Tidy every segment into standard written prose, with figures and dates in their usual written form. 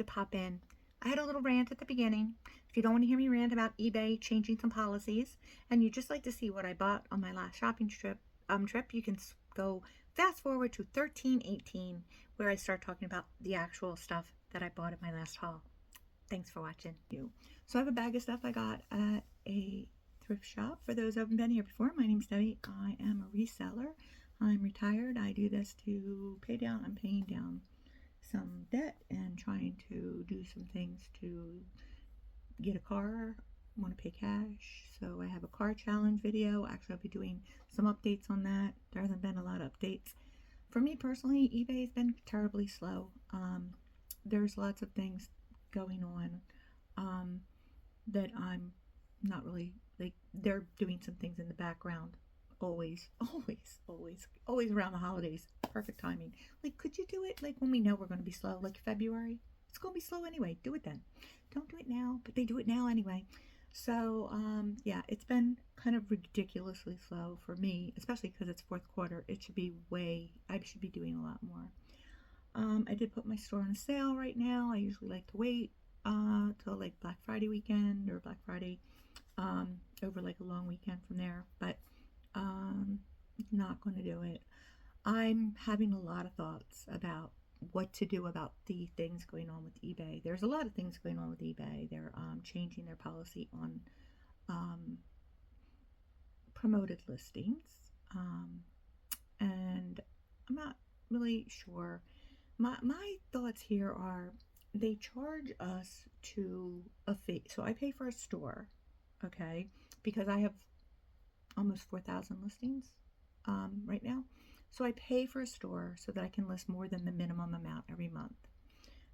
to pop in. I had a little rant at the beginning. If you don't want to hear me rant about eBay changing some policies, and you just like to see what I bought on my last shopping trip, you can go fast forward to 1318, where I start talking about the actual stuff that I bought at my last haul. Thanks for watching. So I have a bag of stuff I got at a thrift shop. For those who haven't been here before, my name's Debbie. I am a reseller. I'm retired. I do this to pay down. I'm paying down some debt and trying to do some things to get a car. I want to pay cash. So I have a car challenge video. Actually, I'll be doing some updates on that. There hasn't been a lot of updates. For me personally, eBay has been terribly slow. There's lots of things going on that I'm not really, like, they're doing some things in the background. Always around the holidays. Perfect timing. Like, could you do it like when we know we're going to be slow, like February? It's going to be slow anyway. Do it then. Don't do it now, but they do it now anyway. So yeah, it's been kind of ridiculously slow for me, especially because it's fourth quarter. It should be I should be doing a lot more. I did put my store on sale right now. I usually like to wait till like Black Friday weekend or Black Friday over like a long weekend from there, but not going to do it. I'm having a lot of thoughts about what to do about the things going on with eBay. There's a lot of things going on with eBay. They're changing their policy on promoted listings, and I'm not really sure. My thoughts here are they charge us to a fee. So I pay for a store, okay, because I have almost 4,000 listings right now. So I pay for a store so that I can list more than the minimum amount every month.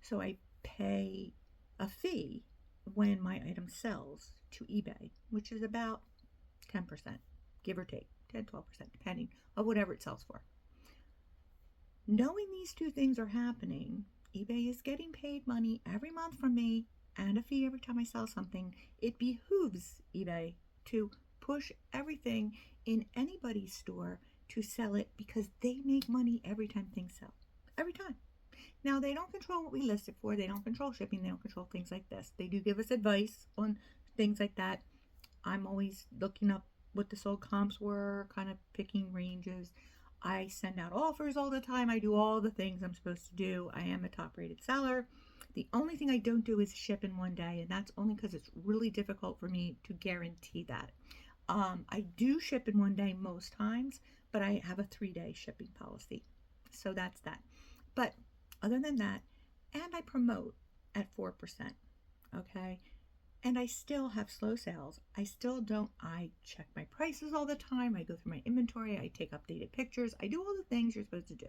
So I pay a fee when my item sells to eBay, which is about 10%, give or take, 10-12%, depending on whatever it sells for. Knowing these two things are happening, eBay is getting paid money every month from me and a fee every time I sell something. It behooves eBay to push everything in anybody's store to sell it because they make money every time things sell. Every time. Now, they don't control what we list it for. They don't control shipping. They don't control things like this. They do give us advice on things like that. I'm always looking up what the sold comps were, kind of picking ranges. I send out offers all the time. I do all the things I'm supposed to do. I am a top-rated seller. The only thing I don't do is ship in one day, and that's only because it's really difficult for me to guarantee that. I do ship in one day most times, but I have a 3-day shipping policy. So that's that. But other than that, and I promote at 4%, okay? And I still have slow sales. I check my prices all the time. I go through my inventory. I take updated pictures. I do all the things you're supposed to do.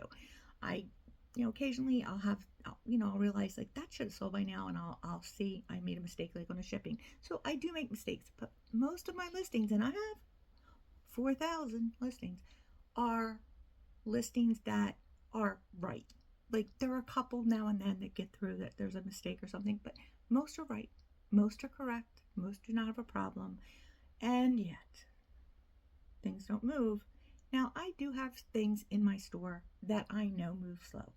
Occasionally I'll realize like that should have sold by now, and I'll see I made a mistake like on the shipping. So I do make mistakes, but most of my listings, and I have 4,000 listings, are listings that are right. Like there are a couple now and then that get through that there's a mistake or something, but most are right. Most are correct. Most do not have a problem. And yet things don't move. Now, I do have things in my store that I know move slow.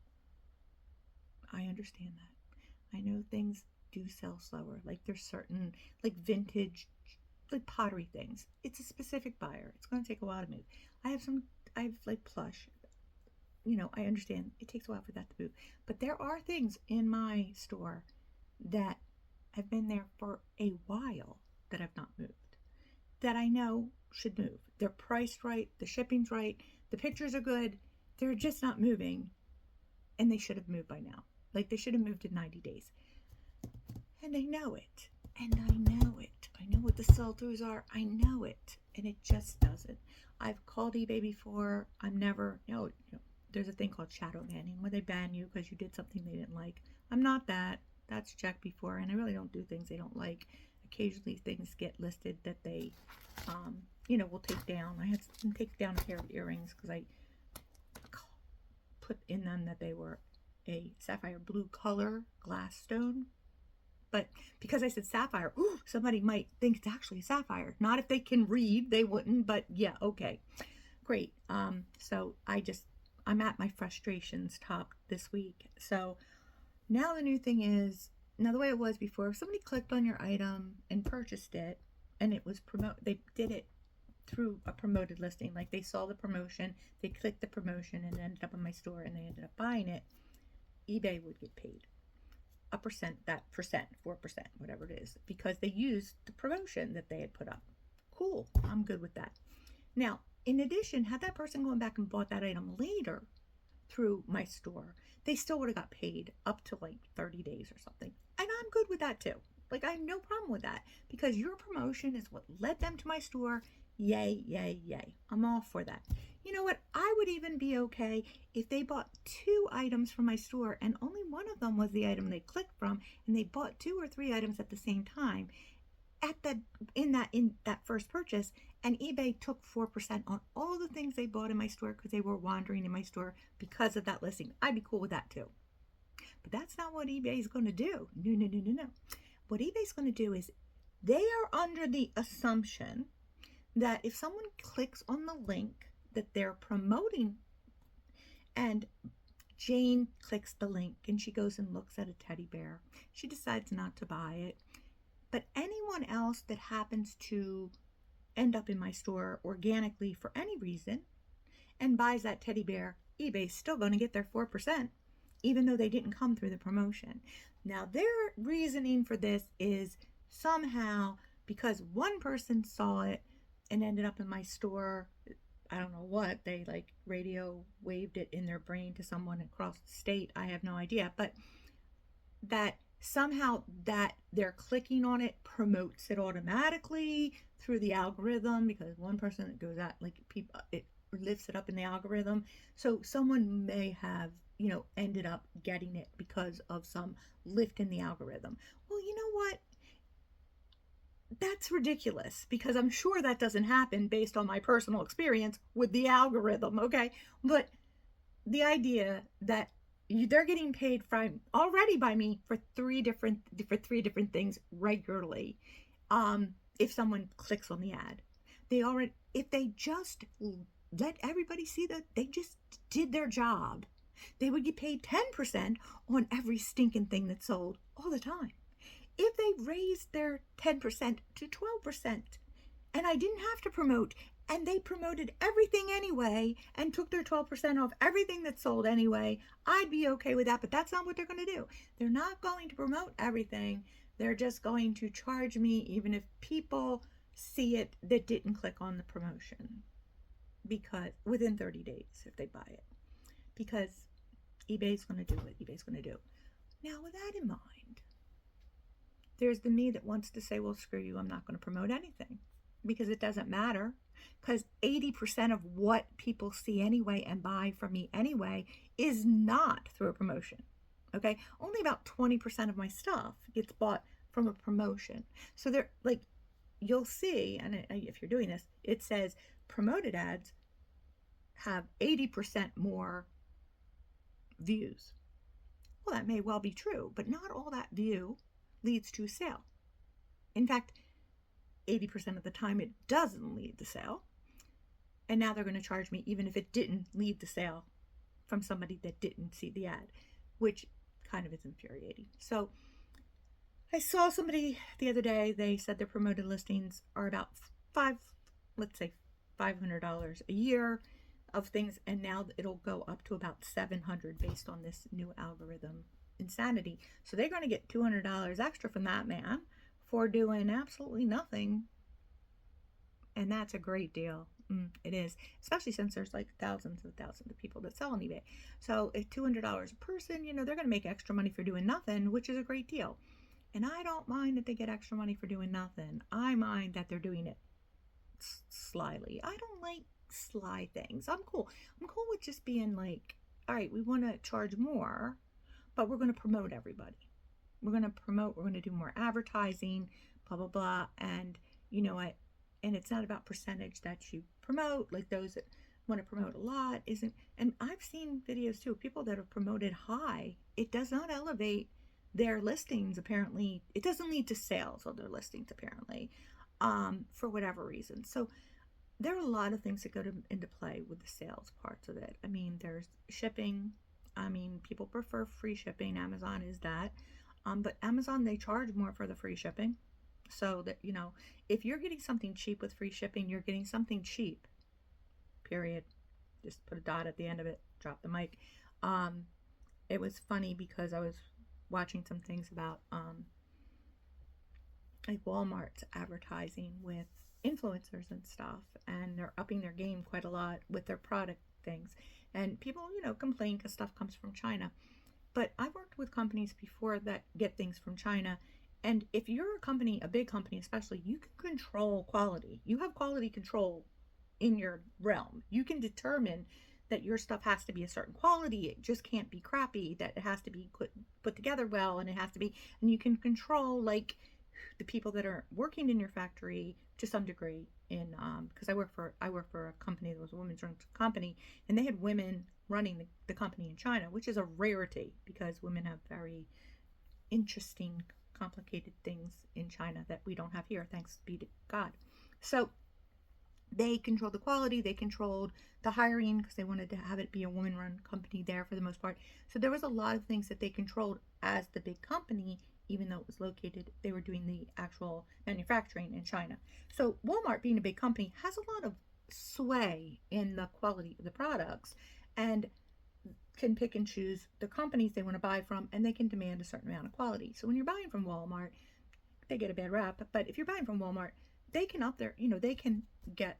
I understand that. I know things do sell slower. Like there's certain, like vintage, like pottery things. It's a specific buyer. It's going to take a while to move. I have like plush. I understand it takes a while for that to move. But there are things in my store that have been there for a while that have not moved, that I know should move. They're priced right, the shipping's right, the pictures are good, they're just not moving, and they should have moved by now. Like they should have moved in 90 days. And I know it, and I know it. I know what the sell-throughs are, I know it, and it just doesn't. I've called eBay before. I'm never, there's a thing called shadow banning, where they ban you because you did something they didn't like. I'm not that. That's checked before, and I really don't do things they don't like. Occasionally things get listed that they will take down. I had to take down a pair of earrings because I put in them that they were a sapphire blue color glass stone, but because I said sapphire, somebody might think it's actually a sapphire. Not if they can read, they wouldn't, but yeah, okay, great. So I'm at my frustrations top this week. So Now the new thing is, now the way it was before, if somebody clicked on your item and purchased it, and it was they did it through a promoted listing, like they saw the promotion, they clicked the promotion and ended up in my store and they ended up buying it, eBay would get paid a percent, that percent, 4%, whatever it is, because they used the promotion that they had put up. Cool, I'm good with that. Now, in addition, had that person gone back and bought that item later through my store, they still would have got paid up to like 30 days or something. And I'm good with that too. Like, I have no problem with that because your promotion is what led them to my store. Yay, yay, yay. I'm all for that. You know what? I would even be okay if they bought 2 items from my store and only one of them was the item they clicked from, and they bought 2 or 3 items at the same time in that first purchase, and eBay took 4% on all the things they bought in my store because they were wandering in my store because of that listing. I'd be cool with that too. But that's not what eBay is going to do. No, no, no, no, no. What eBay's going to do is they are under the assumption that if someone clicks on the link that they're promoting, and Jane clicks the link and she goes and looks at a teddy bear, she decides not to buy it, but anyone else that happens to end up in my store organically for any reason and buys that teddy bear, eBay's still going to get their 4%, even though they didn't come through the promotion. Now, their reasoning for this is somehow because one person saw it and ended up in my store, I don't know what, they like radio waved it in their brain to someone across the state, I have no idea, but that somehow that they're clicking on it promotes it automatically through the algorithm, because one person that goes out, like, people, it lifts it up in the algorithm. So someone may have, ended up getting it because of some lift in the algorithm. Well, you know what? That's ridiculous, because I'm sure that doesn't happen based on my personal experience with the algorithm, okay? But the idea that they're getting paid already by me for three different things regularly. If someone clicks on the ad, if they just let everybody see that they just did their job, they would get paid 10% on every stinking thing that's sold all the time. If they raised their 10% to 12% and I didn't have to promote, and they promoted everything anyway and took their 12% off everything that's sold anyway, I'd be okay with that. But that's not what they're going to do. They're not going to promote everything. They're just going to charge me even if people see it that didn't click on the promotion, because within 30 days if they buy it, because eBay's going to do what eBay's going to do. Now, with that in mind, there's the me that wants to say, well, screw you, I'm not going to promote anything because it doesn't matter, because 80% of what people see anyway and buy from me anyway is not through a promotion. Okay, only about 20% of my stuff gets bought from a promotion. So they're like, you'll see, and if you're doing this, it says promoted ads have 80% more views. Well, that may well be true, but not all that view leads to a sale. In fact, 80% of the time it doesn't lead to sale. And now they're going to charge me even if it didn't lead to sale from somebody that didn't see the ad, which kind of is infuriating. So I saw somebody the other day, they said their promoted listings are about let's say $500 a year of things, and now it'll go up to about $700 based on this new algorithm insanity. So they're going to get $200 extra from that man for doing absolutely nothing, and that's a great deal. It is, especially since there's like thousands of people that sell on eBay. So at $200 a person, they're going to make extra money for doing nothing, which is a great deal. And I don't mind that they get extra money for doing nothing. I mind that they're doing it slyly. I don't like sly things. I'm cool with just being like, all right, we want to charge more, but we're going to promote everybody. We're going to do more advertising, blah, blah, blah. And you know what? And it's not about percentage that you promote, like those that want to promote a lot isn't. And I've seen videos too, people that have promoted high. It does not elevate their listings, apparently. It doesn't lead to sales on their listings, apparently, for whatever reason. So there are a lot of things that go into play with the sales parts of it. I mean, there's shipping, I mean, people prefer free shipping. Amazon is that. But Amazon, they charge more for the free shipping. So that, if you're getting something cheap with free shipping, you're getting something cheap, period. Just put a dot at the end of it, drop the mic. Um, it was funny because I was watching some things about like Walmart's advertising with influencers and stuff, and they're upping their game quite a lot with their product things. And people, complain because stuff comes from China. But I've worked with companies before that get things from China. And if you're a company, a big company especially, you can control quality. You have quality control in your realm. You can determine that your stuff has to be a certain quality. It just can't be crappy, that it has to be put together well, and it has to be, and you can control like the people that are working in your factory to some degree. In because I work for a company that was a women's run company, and they had women running the company in China, which is a rarity because women have very interesting, complicated things in China that we don't have here, thanks be to God. So they controlled the quality, they controlled the hiring because they wanted to have it be a woman run company there for the most part. So there was a lot of things that they controlled as the big company, even though it was located, they were doing the actual manufacturing in China. So Walmart, being a big company, has a lot of sway in the quality of the products and can pick and choose the companies they want to buy from, and they can demand a certain amount of quality. So when you're buying from Walmart, they get a bad rap, but if you're buying from Walmart, they can up their, they can get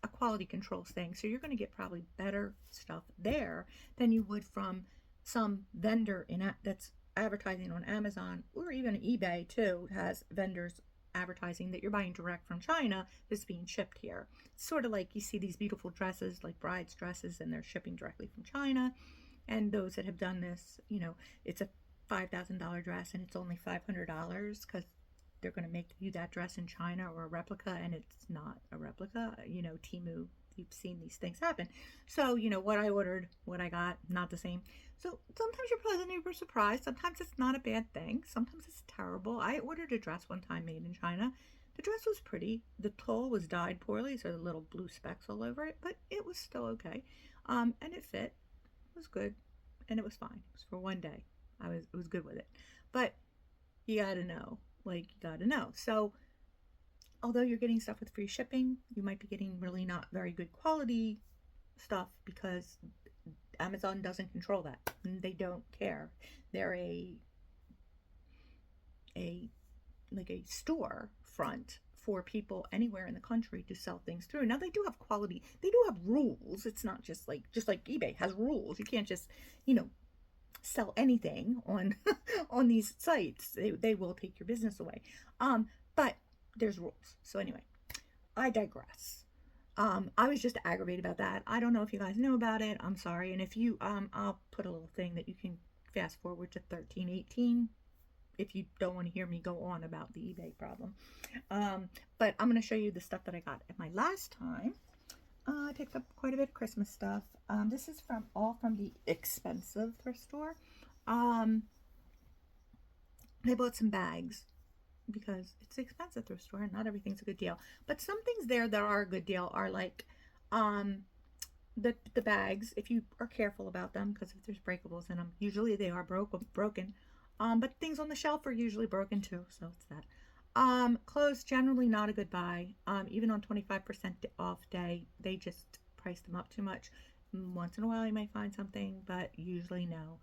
a quality controls thing. So you're going to get probably better stuff there than you would from some vendor that's advertising on Amazon, or even eBay too has vendors advertising that you're buying direct from China that's being shipped here. It's sort of like you see these beautiful dresses, like brides' dresses, and they're shipping directly from China. And those that have done this, it's a $5,000 dress and it's only $500 because they're going to make you that dress in China or a replica, and it's not a replica. Temu, you've seen these things happen. So, what I ordered, what I got, not the same. So sometimes you're pleasantly surprised. Sometimes it's not a bad thing. Sometimes it's terrible. I ordered a dress one time made in China. The dress was pretty. The tulle was dyed poorly, so there were little blue specks all over it, but it was still okay. And it fit. It was good, and it was fine. It was for one day. It was good with it. But you gotta know. Like, you gotta know. So, although you're getting stuff with free shipping, you might be getting really not very good quality stuff because Amazon doesn't control that. They don't care. They're a like a store front for people anywhere in the country to sell things through. Now they do have quality. They do have rules. It's not just like eBay has rules. You can't just, sell anything on on these sites. They will take your business away. But there's rules. So anyway, I digress. I was just aggravated about that. I don't know if you guys know about it. I'm sorry. And if you, I'll put a little thing that you can fast forward to 1318 if you don't want to hear me go on about the eBay problem. But I'm going to show you the stuff that I got at my last time. I picked up quite a bit of Christmas stuff. This is all from the expensive thrift store. They bought some bags because it's an expensive thrift store and not everything's a good deal. But some things there that are a good deal are like the bags, if you are careful about them, because if there's breakables in them, usually they are broken. But things on the shelf are usually broken too, so it's that. Clothes, generally not a good buy. Even on 25% off day, they just price them up too much. Once in a while you might find something, but usually no.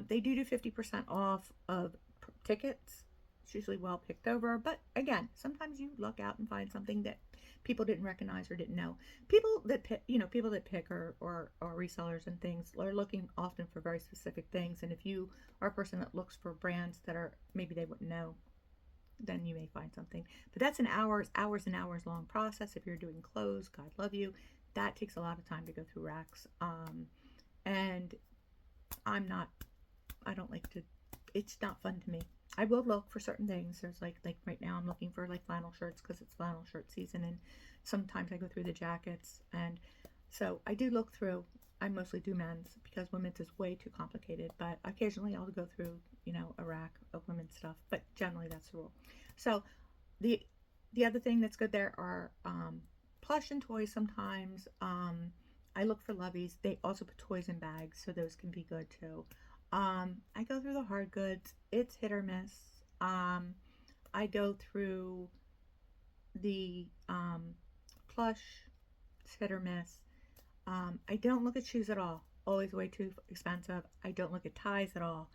They do 50% off of tickets. It's usually well picked over, but again, sometimes you luck out and find something that people didn't recognize or didn't know. People that pick or resellers and things are looking often for very specific things, and if you are a person that looks for brands that are maybe they wouldn't know, then you may find something. But that's an hours and hours long process. If you're doing clothes, God love you, that takes a lot of time to go through racks. And I don't like to, it's not fun to me. I will look for certain things. There's like right now I'm looking for like flannel shirts because it's flannel shirt season, and sometimes I go through the jackets, and so I do look through. I mostly do men's because women's is way too complicated, but occasionally I'll go through, a rack of women's stuff, but generally that's the rule. So the other thing that's good there are plush and toys sometimes. I look for Loveys. They also put toys in bags, so those can be good too. I go through the hard goods. It's hit or miss. I go through the plush. It's hit or miss. I don't look at shoes at all. Always way too expensive. I don't look at ties at all.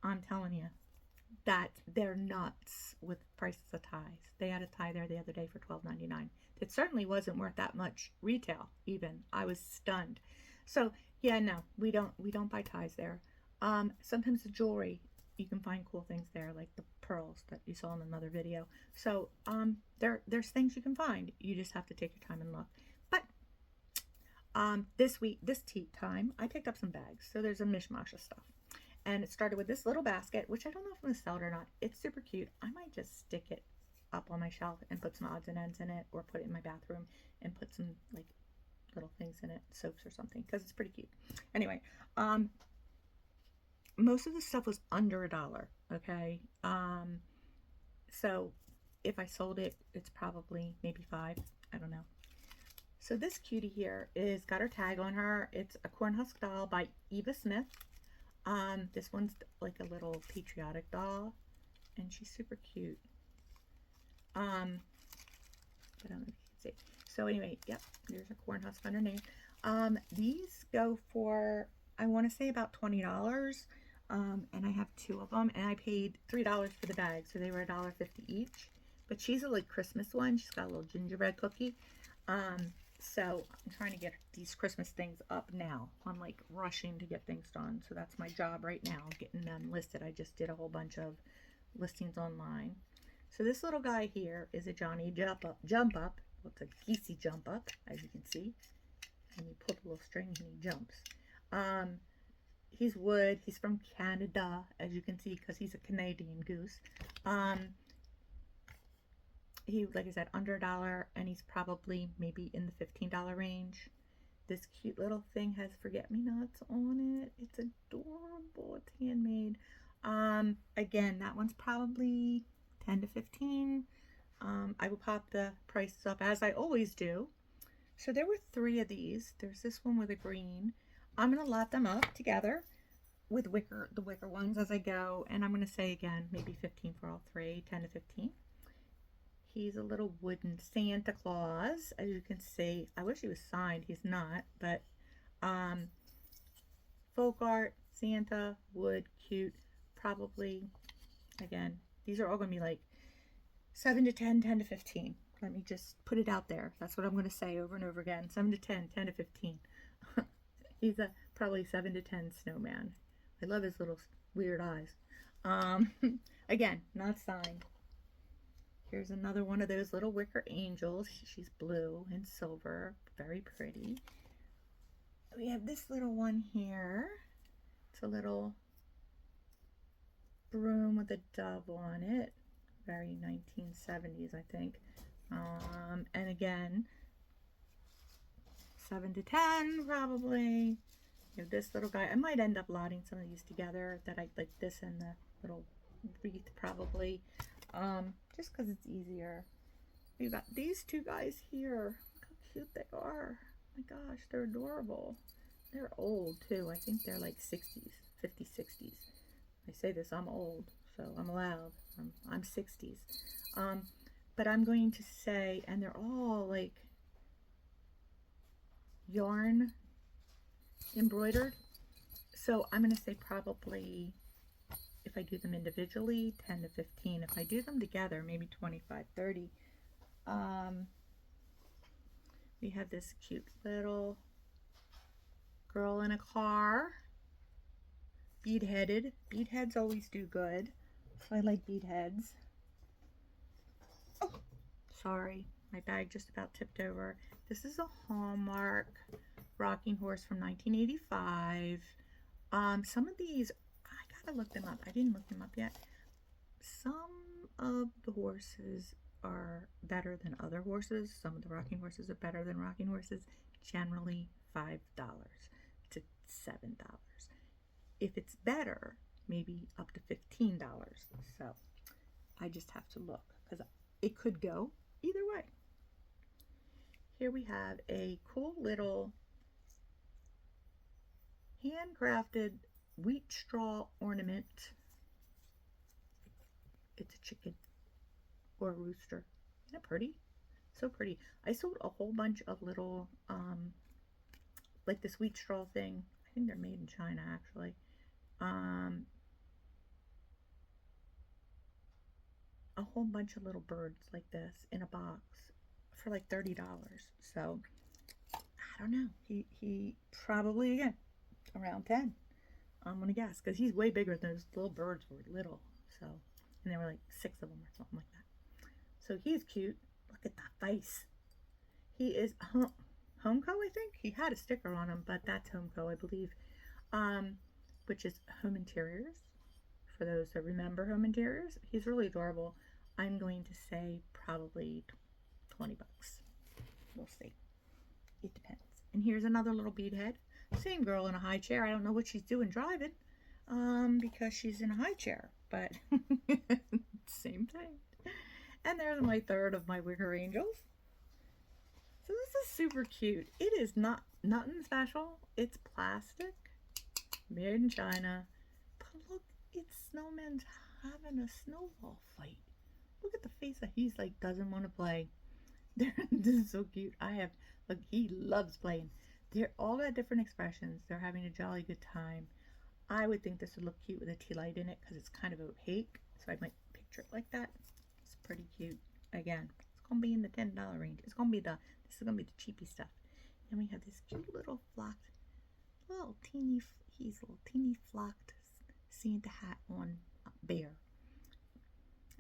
I'm telling you that they're nuts with prices of ties. They had a tie there the other day for $12.99. It certainly wasn't worth that much retail even. I was stunned. So yeah, no, we don't buy ties there. Sometimes the jewelry, you can find cool things there, like the pearls that you saw in another video. So there's things you can find. You just have to take your time and look. But this week, this tea time, I picked up some bags. So there's a mishmash of stuff. And it started with this little basket, which I don't know if I'm going to sell it or not. It's super cute. I might just stick it up on my shelf and put some odds and ends in it, or put it in my bathroom and put some like little things in it, soaps or something, because it's pretty cute. Anyway, most of the stuff was under $1, okay? So if I sold it, it's probably maybe 5, I don't know. So this cutie here is got her tag on her. It's a Cornhusk doll by Eva Smith. This one's like a little patriotic doll, and she's super cute. I don't know if you can see. So anyway, yep, there's a Cornhusk underneath. These go for, I want to say about $20. And I have 2 of them, and I paid $3 for the bag, so they were $1.50 each. But she's a like Christmas one. She's got a little gingerbread cookie. So I'm trying to get these Christmas things up now. I'm like rushing to get things done. So that's my job right now, getting them listed. I just did a whole bunch of listings online. So this little guy here is a Johnny Jump Up. Well, it's a geesey jump up, as you can see. And you pull the little string and he jumps. He's wood. He's from Canada, as you can see, because he's a Canadian goose. He, like I said, under $1, and he's probably maybe in the $15 range. This cute little thing has forget-me-nots on it. It's adorable. It's handmade. Again, that one's probably 10 to 15. I will pop the prices up as I always do. So there were 3 of these. There's this one with a green. I'm going to lot them up together with the wicker ones as I go. And I'm going to say again, maybe 15 for all 3, 10 to 15. He's a little wooden Santa Claus, as you can see. I wish he was signed. He's not, but folk art, Santa, wood, cute. Probably, again, these are all going to be like 7 to 10, 10 to 15. Let me just put it out there. That's what I'm going to say over and over again. 7 to 10, 10 to 15. He's a probably 7 to 10 snowman. I love his little weird eyes. Again, not signed. Here's another one of those little wicker angels. She's blue and silver. Very pretty. We have this little one here. It's a little broom with a dove on it. Very 1970s, I think. And again, 7 to 10 probably. You have this little guy. I might end up lotting some of these together, that I like this and the little wreath probably. Just because it's easier. We've got these 2 guys here. Look how cute they are. Oh my gosh, they're adorable. They're old too. I think they're like 60s, 50s, 60s. I say this, I'm old, so I'm allowed. I'm 60s. But I'm going to say, and they're all like yarn embroidered. So I'm going to say probably, if I do them individually, 10 to 15. If I do them together, maybe 25, 30. We have this cute little girl in a car. Bead-headed. Bead heads always do good. So I like bead heads. Oh, sorry. My bag just about tipped over. This is a Hallmark rocking horse from 1985. Some of these, I gotta look them up. I didn't look them up yet. Some of the horses are better than other horses. Some of the rocking horses are better than rocking horses. Generally $5 to $7. If it's better, maybe up to $15. So I just have to look, because it could go either way. Here we have a cool little handcrafted wheat straw ornament. It's a chicken or a rooster. Isn't it pretty? So pretty. I sold a whole bunch of little, like this wheat straw thing. I think they're made in China, actually. Um, a whole bunch of little birds like this in a box for like $30. So I don't know. He probably, again, around 10. I'm gonna guess, because he's way bigger than those little birds were little. So, and there were like 6 of them or something like that. So he's cute. Look at that face. He is Homeco, I think. He had a sticker on him, but that's Homeco, I believe. Which is Home Interiors. For those that remember Home Interiors, he's really adorable. I'm going to say probably 20 bucks. We'll see. It depends. And here's another little bead head. Same girl in a high chair. I don't know what she's doing driving, because she's in a high chair, but same thing. And there's my third of my wicker angels. So this is super cute. It is nothing special. It's plastic, made in China. But look, it's Snowman's having a snowball fight. Look at the face that he's like doesn't want to play. This is so cute. Look, he loves playing. They're all got different expressions. They're having a jolly good time. I would think this would look cute with a tea light in it because it's kind of opaque. So I might picture it like that. It's pretty cute. Again, it's gonna be in the $10 range. This is gonna be the cheapy stuff. And we have this cute little flocked, he's little teeny flocked Santa hat on bear.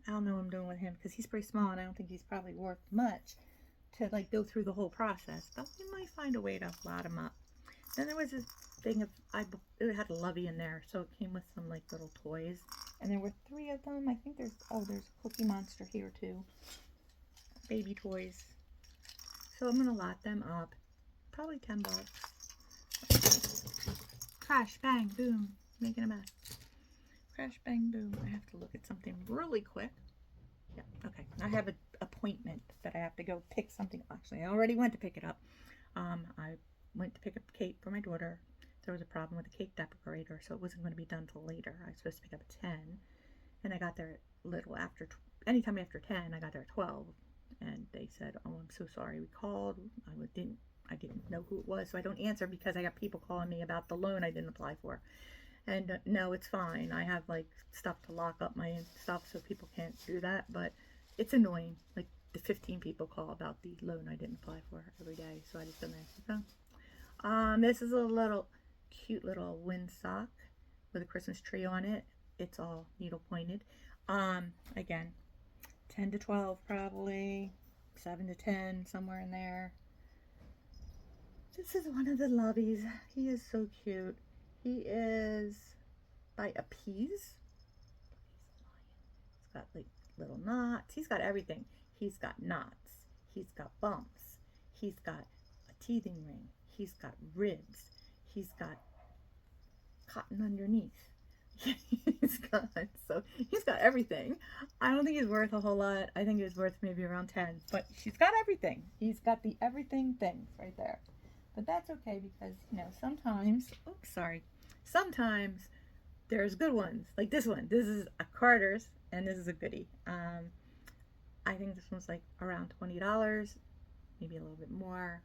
I don't know what I'm doing with him because he's pretty small and I don't think he's probably worth much to like go through the whole process, but we might find a way to lot him up. Then there was this thing of, it had a lovey in there, so it came with some like little toys, and there were 3 of them. I think there's a Cookie Monster here too, baby toys. So I'm gonna lot them up, probably 10 bucks. Crash, bang, boom, making a mess. Crash, bang, boom. I have to look at something really quick. Yeah, okay. I have an appointment that I have to go pick something. Actually, I already went to pick it up. I went to pick up a cake for my daughter. There was a problem with the cake decorator, so it wasn't going to be done till later. I was supposed to pick up at 10, and I got there a little after, anytime after 10, I got there at 12, and they said, oh, I'm so sorry, we called. I didn't know who it was, so I don't answer because I got people calling me about the loan I didn't apply for. And no, it's fine. I have like stuff to lock up my stuff so people can't do that, but it's annoying. Like the 15 people call about the loan I didn't apply for every day, so I just don't answer the phone. This is a little cute little windsock with a Christmas tree on it. It's all needle pointed. Again, 10 to 12 probably, 7 to 10, somewhere in there. This is one of the loveys. He is so cute. He is by Appease. He's got like little knots. He's got everything. He's got knots. He's got bumps. He's got a teething ring. He's got ribs. He's got cotton underneath. he's got everything. I don't think he's worth a whole lot. I think he's worth maybe around 10, but she's got everything. He's got the everything things right there. But that's okay because, you know, sometimes there's good ones. Like this one. This is a Carter's and this is a goodie. I think this one's like around $20, maybe a little bit more.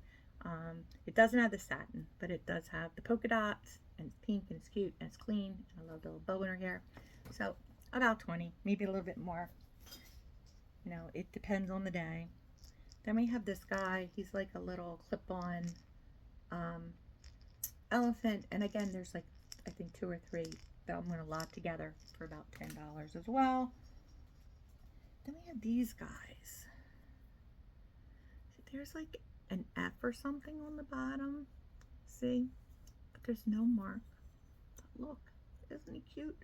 It doesn't have the satin, but it does have the polka dots, and it's pink and it's cute and it's clean. And I love the little bow in her hair. So about 20, maybe a little bit more. You know, it depends on the day. Then we have this guy. He's like a little clip-on elephant, and again, there's like I think 2 or 3 that I'm going to lot together for about $10 as well. Then we have these guys. There's like an F or something on the bottom. See? But there's no mark. But look, isn't he cute?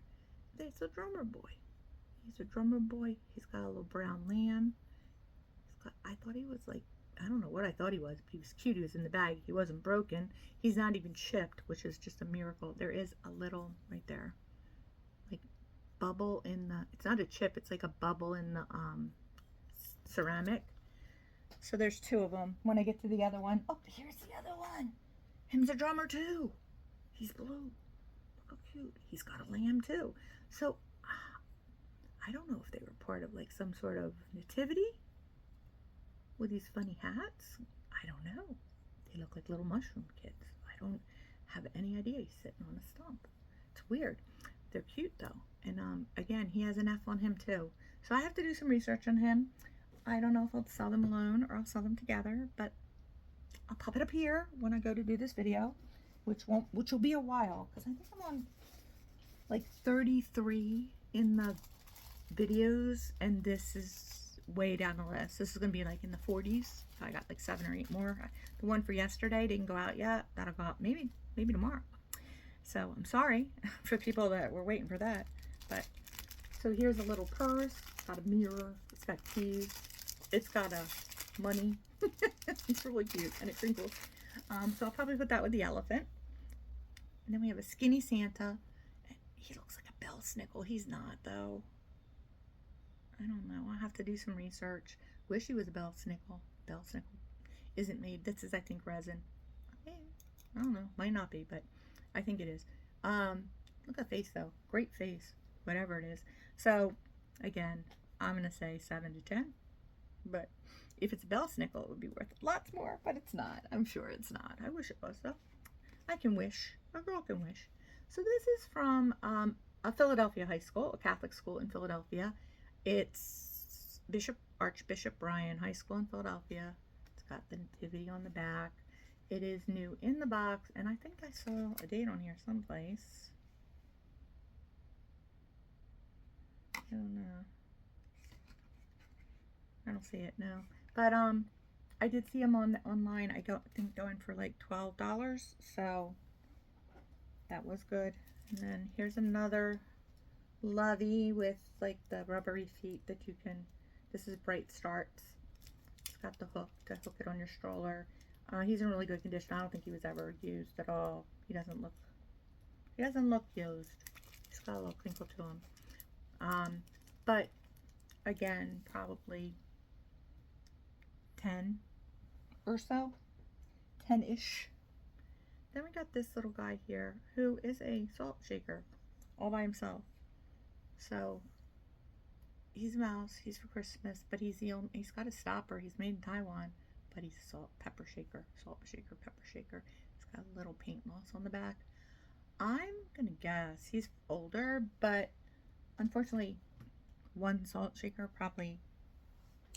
There's a drummer boy. He's a drummer boy. He's got a little brown lamb. I thought he was like, I don't know what I thought he was, but he was cute. He was in the bag. He wasn't broken. He's not even chipped, which is just a miracle. There is a little right there, like bubble in the, it's not a chip, it's like a bubble in the ceramic. So there's 2 of them. When I get to the other one, oh, here's the other one. Him's a drummer too. He's blue. Look how cute. He's got a lamb too. So I don't know if they were part of like some sort of nativity with these funny hats. I don't know. They look like little mushroom kids. I don't have any idea he's sitting on a stump. It's weird. They're cute though. And again, he has an F on him too. So I have to do some research on him. I don't know if I'll sell them alone or I'll sell them together, but I'll pop it up here when I go to do this video, which will be a while, because I think I'm on like 33 in the videos, and this is way down the list. This is gonna be like in the 40s. I got like 7 or 8 more. The one for yesterday didn't go out yet. That'll go out maybe tomorrow. So I'm sorry for people that were waiting for that. But so here's a little purse. It's got a mirror. It's got keys. It's got a money. It's really cute and it crinkles. So I'll probably put that with the elephant. And then we have a skinny Santa. He looks like a bell snickle. He's not though. I don't know. I'll have to do some research. Wish he was a bell snickle. Bell snickle isn't made. This is, I think, resin. I don't know. Might not be, but I think it is. Look at the face though. Great face. Whatever it is. So again, I'm gonna say 7 to 10. But if it's a bell snickle, it would be worth lots more. But it's not. I'm sure it's not. I wish it was though. I can wish. A girl can wish. So this is from a Philadelphia high school, a Catholic school in Philadelphia. It's Archbishop Bryan High School in Philadelphia. It's got the nativity on the back. It is new in the box, and I think I saw a date on here someplace. I don't know. I don't see it, no. But I did see them online. I think going for like $12, so that was good. And then here's another Lovey with like the rubbery feet that you can. This is Bright Starts. It's got the hook to hook it on your stroller. He's in really good condition. I don't think he was ever used at all. He doesn't look used. He's got a little crinkle to him. But again, probably 10 or so, 10-ish. Then we got this little guy here who is a salt shaker all by himself. So he's a mouse. He's for Christmas, but he's got a stopper. He's made in Taiwan, but he's a salt shaker, pepper shaker. He's got a little paint loss on the back. I'm gonna guess he's older, but unfortunately, one salt shaker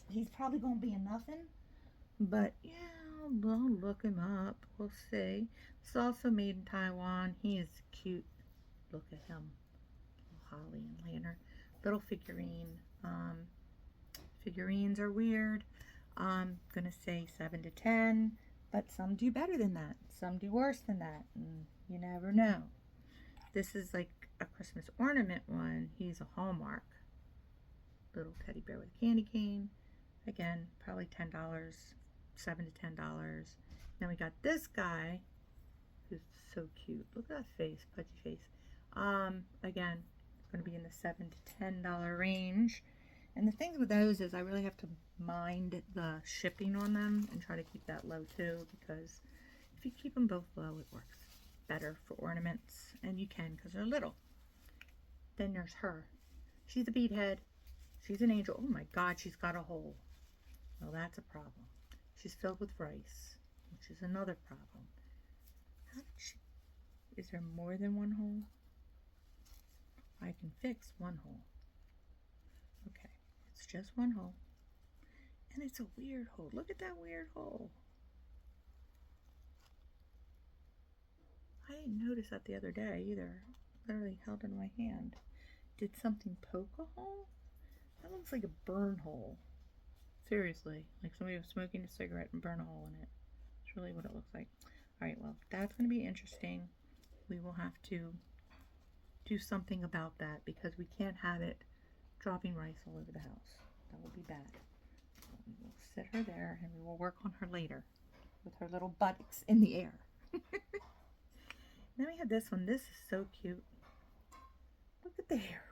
he's probably gonna be a nothing. But yeah, we'll look him up. We'll see. It's also made in Taiwan. He is cute. Look at him. Little holly and lantern. Little figurine. Figurines are weird. I'm gonna say 7 to 10, but some do better than that. Some do worse than that. And you never know. This is like a Christmas ornament one. He's a Hallmark. Little teddy bear with a candy cane. Again, probably $10, 7 to $10. Then we got this guy who's so cute. Look at that face, pudgy face. Again, going to be in the $7 to $10 range. And the things with those is I really have to mind the shipping on them and try to keep that low too, because if you keep them both low, it works better for ornaments, and you can because they're little. Then there's her. She's a beadhead. She's an angel. Oh my God, she's got a hole. Well, that's a problem. She's filled with rice, which is another problem. How did she? Is there more than one hole? I can fix one hole. Okay, it's just one hole. And it's a weird hole. Look at that weird hole. I didn't notice that the other day either. Literally held in my hand. Did something poke a hole? That looks like a burn hole. Seriously, like somebody was smoking a cigarette and burn a hole in it. That's really what it looks like. Alright, well, that's going to be interesting. We will have to do something about that because we can't have it dropping rice all over the house. That will be bad. So we will sit her there and we will work on her later with her little buttocks in the air. Then we have this one. This is so cute. Look at the hair.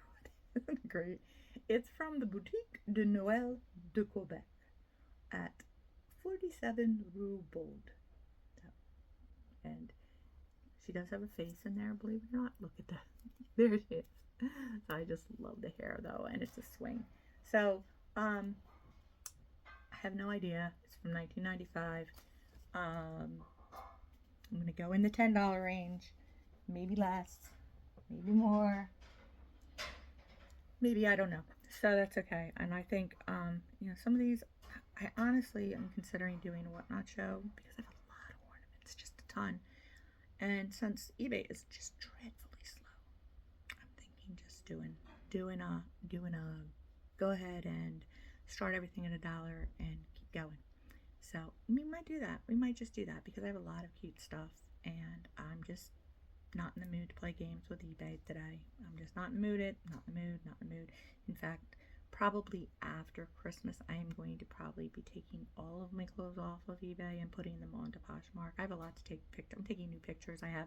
Isn't it great? It's from the Boutique de Noël de Quebec at 47 Rue Bold. And She does have a face in there, believe it or not. Look at that. There it is. I just love the hair though, and it's a swing. So, I have no idea. It's from 1995. I'm gonna go in the $10 range, maybe less, maybe more, maybe I don't know. So that's okay. And I think, some of these, I honestly am considering doing a whatnot show because I have a lot of ornaments, just a ton. And since eBay is just dreadfully slow, I'm thinking just doing a go ahead and start everything at $1 and keep going. So we might do that. We might just do that because I have a lot of cute stuff and I'm just not in the mood to play games with eBay today. I'm just not in the mood. Not in the mood. In fact, probably after Christmas, I am going to probably be taking all of my clothes off of eBay and putting them onto Poshmark. I have a lot to take pictures. I'm taking new pictures. I have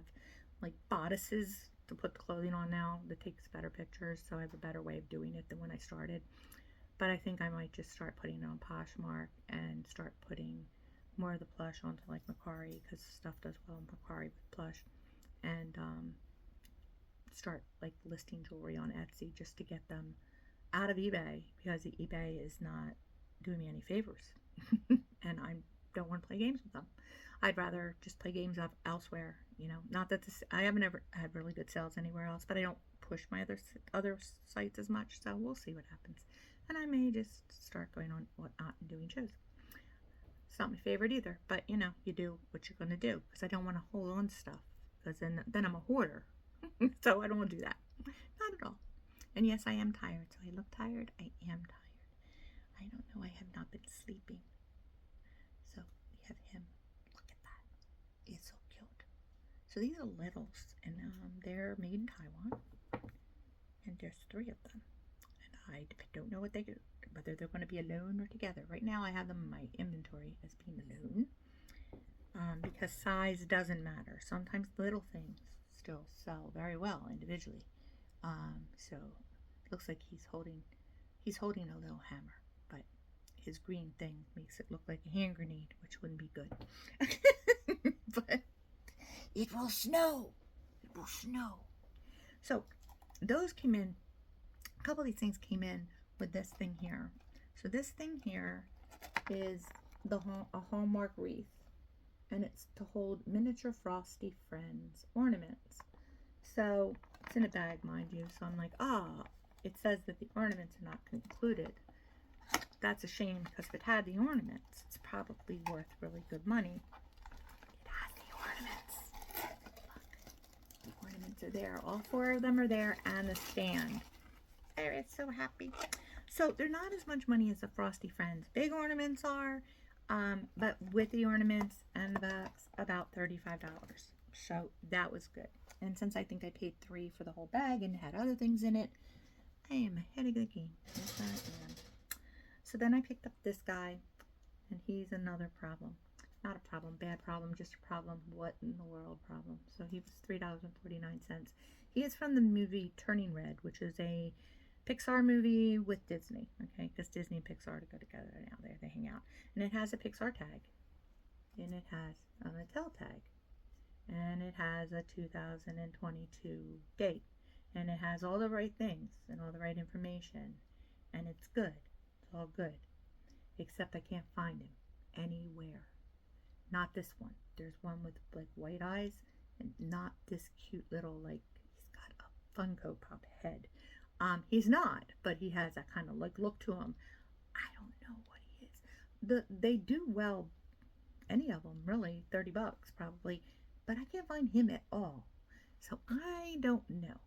like bodices to put the clothing on now that takes better pictures, so I have a better way of doing it than when I started. But I think I might just start putting it on Poshmark and start putting more of the plush onto like Mercari because stuff does well in Mercari with plush, and start like listing jewelry on Etsy just to get them out of eBay because the eBay is not doing me any favors and I don't want to play games with them. I'd rather just play games up elsewhere, not that I haven't ever had really good sales anywhere else, but I don't push my other sites as much, so we'll see what happens. And I may just start going on Whatnot and doing shows. It's not my favorite either, but you do what you're going to do because I don't want to hold on to stuff because then I'm a hoarder. So I don't want to do that. Not at all. And yes, I am tired. So I look tired. I am tired. I don't know. I have not been sleeping. So we have him. Look at that. He's so cute. So these are littles, and they're made in Taiwan. And there's 3 of them. And I don't know what they do, whether they're going to be alone or together. Right now, I have them in my inventory as being alone. Because size doesn't matter. Sometimes little things still sell very well individually. So it looks like he's holding a little hammer, but his green thing makes it look like a hand grenade, which wouldn't be good. But it will snow. It will snow. So those came in. A couple of these things came in with this thing here. So this thing here is a Hallmark wreath. And it's to hold miniature Frosty Friends ornaments. So it's in a bag, mind you. So I'm like, it says that the ornaments are not included. That's a shame because if it had the ornaments, it's probably worth really good money. It has the ornaments. Look, the ornaments are there. All 4 of them are there, and the stand. It's so happy. So they're not as much money as the Frosty Friends big ornaments are. But with the ornaments and the bags, about $35. So that was good. And since I think I paid $3 for the whole bag and had other things in it, I am ahead of the game. Yes, I am. So then I picked up this guy, and he's another problem. Not a problem, bad problem, just a problem. What in the world problem? So he was $3.49. He is from the movie Turning Red, which is a Pixar movie with Disney, okay, because Disney and Pixar go together now. They hang out. And it has a Pixar tag, and it has a Mattel tag, and it has a 2022 date, and it has all the right things and all the right information, and it's good. It's all good, except I can't find him anywhere. Not this one. There's one with like white eyes, and not this cute little, like, he's got a Funko Pop head. He's not, but he has that kind of like look to him. I don't know what he is. They do well, any of them really, $30 probably, but I can't find him at all. So I don't know.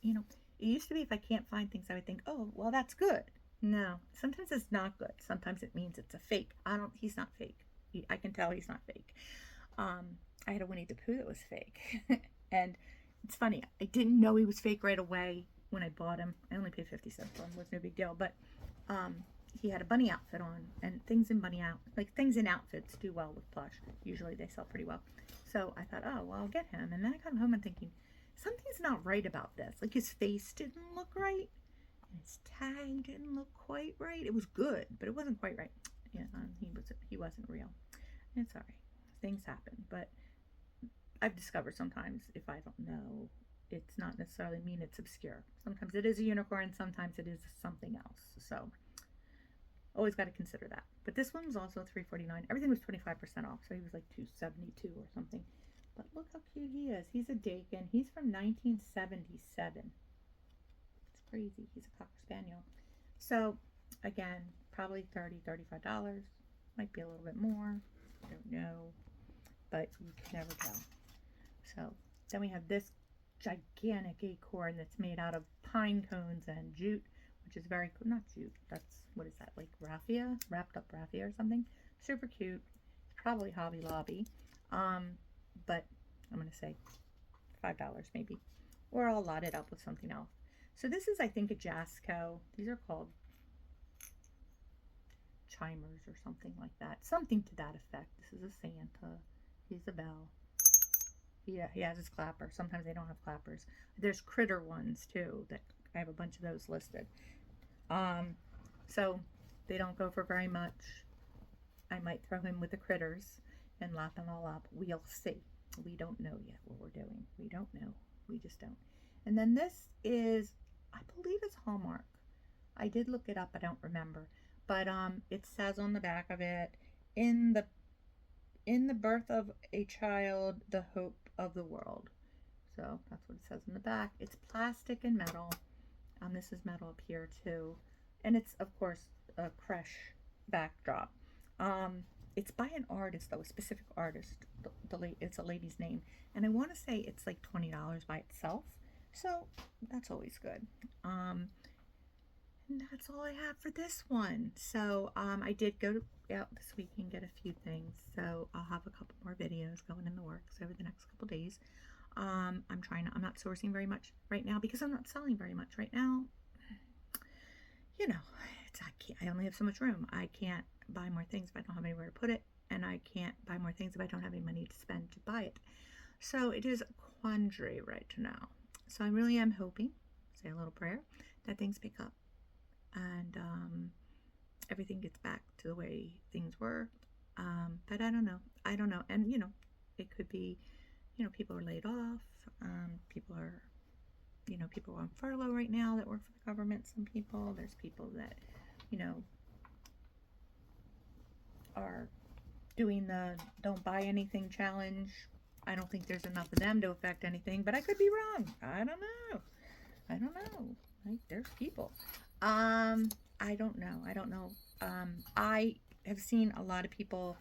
It used to be if I can't find things, I would think, oh, well, that's good. No, sometimes it's not good. Sometimes it means it's a fake. He's not fake. I can tell he's not fake. I had a Winnie the Pooh that was fake. And it's funny, I didn't know he was fake right away when I bought him. I only paid 50 cents for him. It was no big deal. But he had a bunny outfit on, and things in outfits do well with plush. Usually they sell pretty well. So I thought, oh, well, I'll get him. And then I got home and thinking, something's not right about this. Like, his face didn't look right, and his tag didn't look quite right. It was good, but it wasn't quite right. Yeah, he wasn't real. It's all right. Things happen. But I've discovered sometimes if I don't know, it's not necessarily mean it's obscure. Sometimes it is a unicorn, sometimes it is something else. So always got to consider that. But this one was also $3.49. Everything was 25% off, so he was like $2.72 or something. But look how cute he is. He's a Dakin. He's from 1977. It's crazy. He's a Cocker Spaniel. So again, probably $30-$35. Might be a little bit more. I don't know, but you can never tell. So then we have this gigantic acorn that's made out of pine cones and jute, which is very cool. Not jute, that's, what is that, like raffia? Wrapped up raffia or something. Super cute. It's probably Hobby Lobby. But I'm going to say $5 maybe. Or I'll lot it up with something else. So this is, I think, a Jasco. These are called chimers or something like that. Something to that effect. This is a Santa. He's a bell. Yeah, he has his clapper. Sometimes they don't have clappers. There's critter ones too. That I have a bunch of those listed. So they don't go for very much. I might throw him with the critters and lap them all up. We'll see. We don't know yet what we're doing. We don't know. We just don't. And then this is, I believe it's Hallmark. I did look it up. I don't remember. But it says on the back of it, in the birth of a child, the hope of the world. So that's what it says in the back. It's plastic and metal. This is metal up here too. And it's, of course, a Kresh backdrop. It's by an artist, though, a specific artist. It's a lady's name. And I want to say it's like $20 by itself. So that's always good. And that's all I have for this one. So I did go out this week and get a few things. So I'll have a couple more videos going in the works over the next couple days. I'm not sourcing very much right now because I'm not selling very much right now. You know, I only have so much room. I can't buy more things if I don't have anywhere to put it, and I can't buy more things if I don't have any money to spend to buy it. So it is a quandary right now. So I really am hoping, say a little prayer, that things pick up and everything gets back to the way things were. But I don't know. And it could be, people are laid off. People are on furlough right now that work for the government. Some people, there's people that, are doing the don't buy anything challenge. I don't think there's enough of them to affect anything, but I could be wrong. I don't know. Like, there's people. I don't know. I have seen a lot of people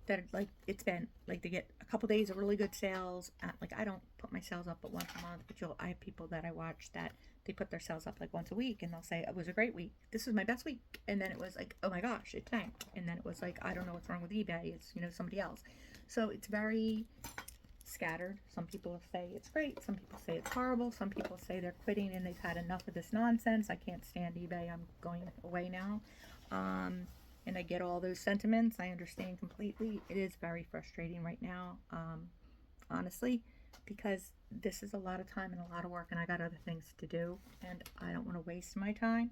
that, like, it's been like they get a couple days of really good sales. Like, I don't put my sales up but once a month, but I have people that I watch that they put their sales up like once a week, and they'll say it was a great week. This was my best week, and then it was like, oh my gosh, it tanked, and then it was like, I don't know what's wrong with eBay. It's somebody else. So it's very scattered. Some people say it's great. Some people say it's horrible. Some people say they're quitting and they've had enough of this nonsense. I can't stand eBay. I'm going away now. And I get all those sentiments. I understand completely. It is very frustrating right now, honestly, because this is a lot of time and a lot of work, and I got other things to do, and I don't want to waste my time,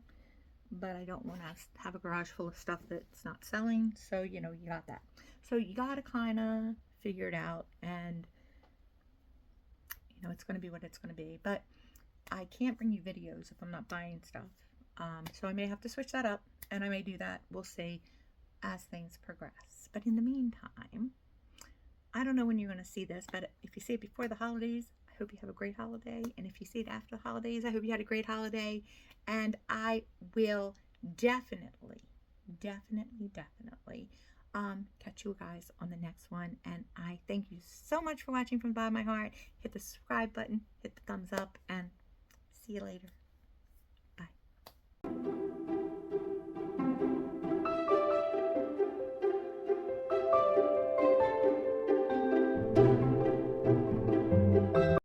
but I don't want to have a garage full of stuff that's not selling. So, you got that. So you got to kind of figure it out, and, it's going to be what it's going to be. But I can't bring you videos if I'm not buying stuff. So I may have to switch that up, and I may do that. We'll see as things progress. But in the meantime, I don't know when you're going to see this, but if you see it before the holidays, I hope you have a great holiday. And if you see it after the holidays, I hope you had a great holiday. And I will definitely catch you guys on the next one. And I thank you so much for watching from the bottom of my heart. Hit the subscribe button, hit the thumbs up, and see you later.